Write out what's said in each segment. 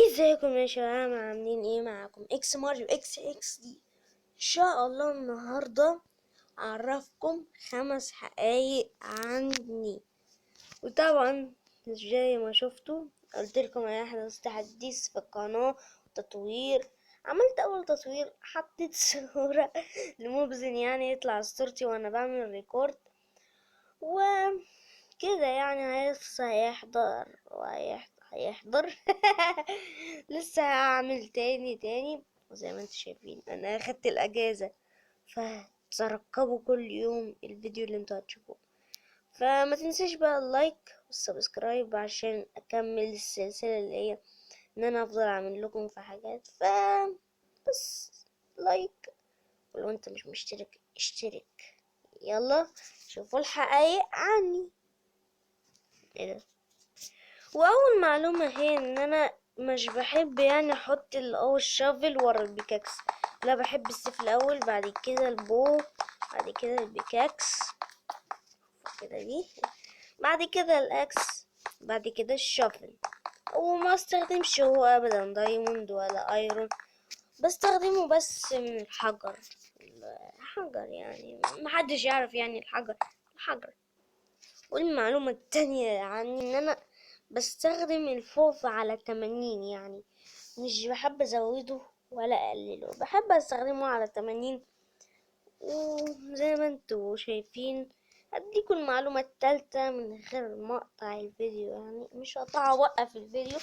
ازيكم يا شباب؟ عاملين ايه؟ معاكم اكس ماريو اكس دي. ان شاء الله النهارده اعرفكم 5 حقايق عني. وطبعا زي ما شفتوا قلت لكم هيحدث تحديث في القناه وتطوير. عملت اول تطوير، حطيت صوره لمبزن يعني يطلع صورتي وانا بعمل ريكورد وكده، يعني لسه هيحضر لسه هعمل تاني. وزي ما انتم شايفين انا اخدت الاجازة، فترقبوا كل يوم الفيديو اللي انتوا هتشوفوه. فما تنساش بقى اللايك والسبسكرايب عشان اكمل السلسلة اللي هي ان انا افضل اعمل لكم في حاجات. بس لايك، ولو انت مش مشترك اشترك. يلا شوفوا الحقايق عني. ايه ده؟ واول معلومة هي ان انا مش بحب يعني احط الاول الشافل ورا البيكاكس. لا، بحب السيف الاول، بعد كده البو، بعد كده البيكاكس كده دي، بعد كده الاكس، بعد كده الشافل. وما استخدمش هو ابدا دايموند ولا ايرون، بستخدمه بس من الحجر يعني محدش يعرف يعني الحجر. والمعلومة التانية عني ان انا بستخدم الفوف على 80، يعني مش بحب ازوده ولا اقلله، بحب استخدمه على 80. وزي ما انتوا شايفين هديكم المعلومة التالتة من غير ما اقطع الفيديو، يعني مش هقطع اوقف الفيديو.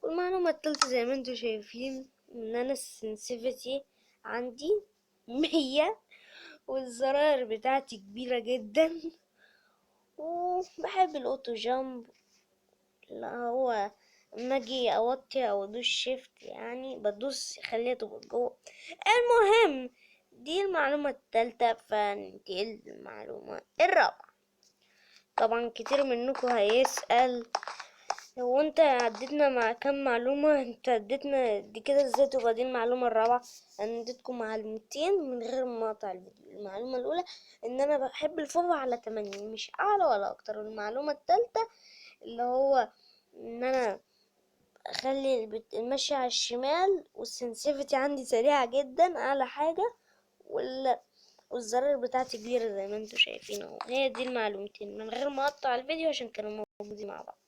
والمعلومة التالتة زي ما انتوا شايفين ان انا السنسيفيتي عندي 100، والزراير بتاعتي كبيرة جدا. وبحب الاوتو جامب، لا هو اما اجي اوطي او ادوس شيفت يعني بدوس خليها تبقى جوه. المهم دي المعلومة التالتة، فننتقل للمعلومة الرابعة. طبعا كتير منكم هيسأل هو انت عدتنا مع كم معلومة؟ انت عدتنا دي كده ازاي تبقى دي المعلومة الرابعة؟ انا اديتكم معلومتين من غير ما اقطع الفيديو. المعلومة الاولى ان انا بحب الفوفا على 80، مش اعلى ولا اكتر. والمعلومة التالتة اللي هو ان انا اخلي المشي على الشمال، والسنسيفيتي عندي سريعة جدا اعلى حاجة، والزرار بتاعتي كبيرة زي ما انتوا شايفين اهو. هي دي المعلومتين من غير ما اقطع الفيديو عشان كانوا موجودين مع بعض.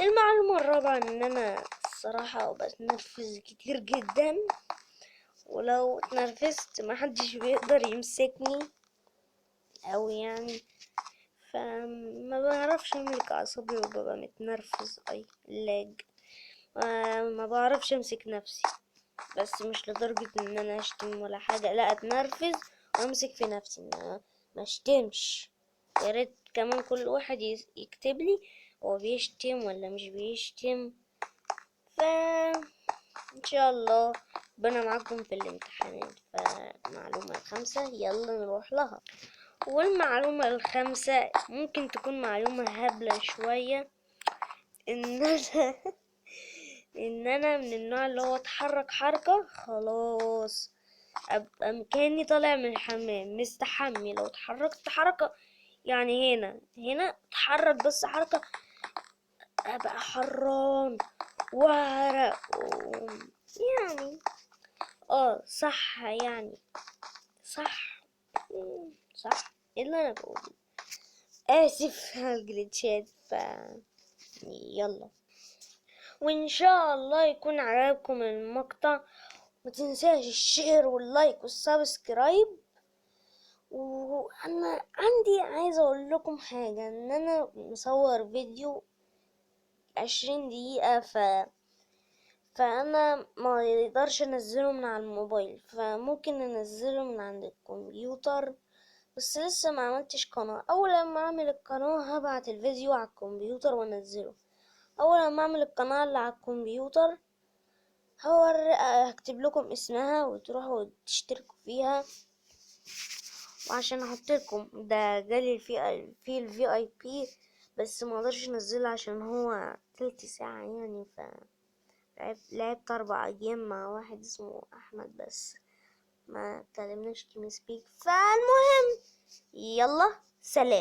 المعلومة الرابعة ان انا الصراحة بتنرفز كتير جدا، ولو اتنرفزت محدش بيقدر يمسكني او يعني، فما بعرفش املك اعصابي وببقى متنرفز. لاج. ما بعرفش امسك نفسي، بس مش لدرجة ان انا اشتم ولا حاجة، لا اتنرفز وامسك في نفسي ما اشتمش. يا ريت كمان كل واحد يكتب لي هو بيشتم ولا مش بيشتم. ان شاء الله ربنا معاكم في الامتحانات. فالمعلومة الخامسة يلا نروح لها. والمعلومة الخامسة ممكن تكون معلومة هبلة شوية، ان انا ان انا من النوع اللي هو اتحرك حركة خلاص ابقى مكاني طالع من الحمام مستحمي. لو اتحركت حركة يعني هنا اتحرك بس حركة ابقى حران وعرق يعني صح يعني صح صح ايه اللي انا بقوله. اسف على الجليتشات. يلا، وان شاء الله يكون عجبكم المقطع. متنساش الشير واللايك والسبسكرايب. وانا عايزه اقول لكم حاجه، ان انا مصور فيديو 20 دقيقه، فانا ما يقدرش انزله من على الموبايل، فممكن انزله من عند الكمبيوتر. بس لسه ما عملتش قناه. اول لما اعمل القناه هبعت الفيديو على الكمبيوتر وانزله. اول لما اعمل القناه اللي على الكمبيوتر هكتب لكم اسمها وتروحوا تشتركوا فيها. وعشان احط لكم ده جالي في الفي اي بي، بس ما اقدرش انزله عشان هو تلت ساعة يعني. لعبت 4 ايام مع واحد اسمه احمد، بس ما كلمناش تيم سبيك. فالمهم يلا سلام.